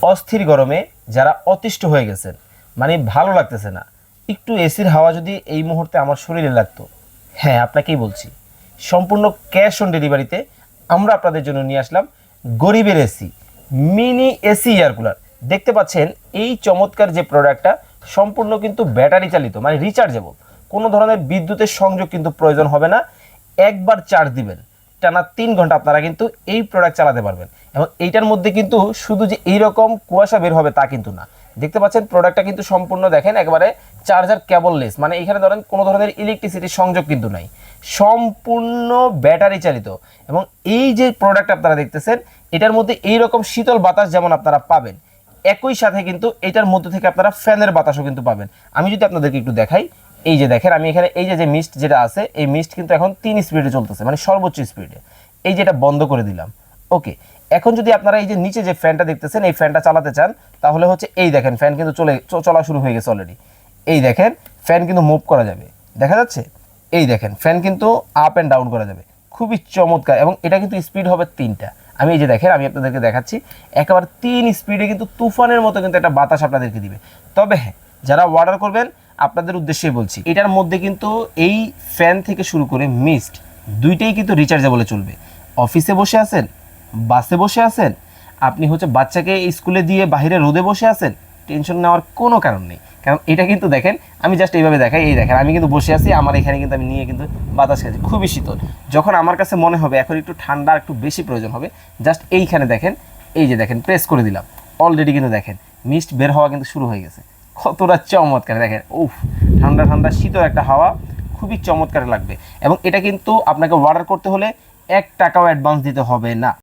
অস্থির গরমে যারা অতিষ্ঠ হয়ে গেছেন, মানে ভালো লাগতেছে না, একটু এসির হাওয়া যদি এই মুহূর্তে আমার শরীরে লাগতো, হ্যাঁ আপনাকেই বলছি, সম্পূর্ণ ক্যাশ অন ডেলিভারিতে আমরা আপনাদের জন্য নিয়ে আসলাম গরিবের AC, mini AC air cooler. দেখতে পাচ্ছেন এই চমৎকার যে প্রোডাক্টটা সম্পূর্ণ কিন্তু ব্যাটারি চালিত, মানে রিচার্জেবল, কোনো ধরনের বিদ্যুতের সংযোগ কিন্তু প্রয়োজন হবে না। একবার চার্জ দিবেন, টানা 3 ঘন্টা আপনারা কিন্তু এই প্রোডাক্ট চালাতে পারবেন। এবং এইটার মধ্যে কিন্তু শুধু যে এইরকম কুয়াশা বের হবে তা কিন্তু না, দেখতে পাচ্ছেন প্রোডাক্টটা কিন্তু সম্পূর্ণ দেখেন একেবারে চার্জার কেবললেস, মানে এখানে ধরেন কোনো ধরনের ইলেকট্রিসিটির সংযোগ কিন্তু নাই, সম্পূর্ণ ব্যাটারি চালিত। এবং এই যে প্রোডাক্ট আপনারা দেখতেছেন এটার মধ্যে এইরকম শীতল বাতাস যেমন আপনারা পাবেন, একই সাথে কিন্তু এটার মধ্যে থেকে আপনারা ফ্যানের বাতাসও কিন্তু পাবেন। আমি যদি আপনাদেরকে একটু দেখাই, এই যে দেখেন আমি এখানে এই যে মিস্ট যেটা আছে, এই মিস্ট কিন্তু এখন 3 স্পিডে চলতেছে, মানে সর্বোচ্চ স্পিডে। এই যেটা বন্ধ করে দিলাম, ওকে। এখন যদি আপনারা এই যে নিচে যে ফ্যানটা দেখতেছেন এই ফ্যানটা চালাতে চান, তাহলে হচ্ছে এই দেখেন ফ্যান কিন্তু চলা শুরু হয়ে গেছে অলরেডি। এই দেখেন ফ্যান কিন্তু মুভ করা যাবে, দেখা যাচ্ছে। এই দেখেন ফ্যান কিন্তু আপ অ্যান্ড ডাউন করা যাবে, খুবই চমৎকার। এবং এটা কিন্তু স্পিড হবে 3টা। আমি এই যে দেখেন আমি আপনাদেরকে দেখাচ্ছি, একেবারে 3 স্পিডে কিন্তু তুফানের মতো কিন্তু একটা বাতাস আপনাদেরকে দিবে। তবে হ্যাঁ, যারা অর্ডার করবেন আপনাদের উদ্দেশ্যেই বলছি, এটার মধ্যে কিন্তু এই ফ্যান থেকে শুরু করে মিস্ট দুইটাই কিন্তু রিচার্জেবলে চলবে। অফিসে বসে আছেন, বাসে বসে আছেন, আপনি হচ্ছে বাচ্চাকে স্কুলে দিয়ে বাইরে রোদে বসে আছেন, টেনশন নেওয়ার কোনো কারণ নেই। কারণ এটা কিন্তু দেখেন আমি জাস্ট এইভাবে দেখাই, এই দেখেন আমি কিন্তু বসে আছি, আমার এখানে কিন্তু আমি নিয়ে কিন্তু বাতাস খাচ্ছি, খুবই শীতল। যখন আমার কাছে মনে হবে এখন একটু ঠান্ডা একটু বেশি প্রয়োজন হবে, জাস্ট এইখানে দেখেন, এই যে দেখেন প্রেস করে দিলাম, অলরেডি কিন্তু দেখেন মিস্ট বের হওয়া কিন্তু শুরু হয়ে গেছে। কতটা চমৎকার দেখেন, উফ, ঠান্ডা ঠান্ডা শীতল একটা হাওয়া, খুবই চমৎকার লাগবে। এবং এটা কিন্তু আপনাকে অর্ডার করতে হলে 1 টাকাও অ্যাডভান্স দিতে হবে না।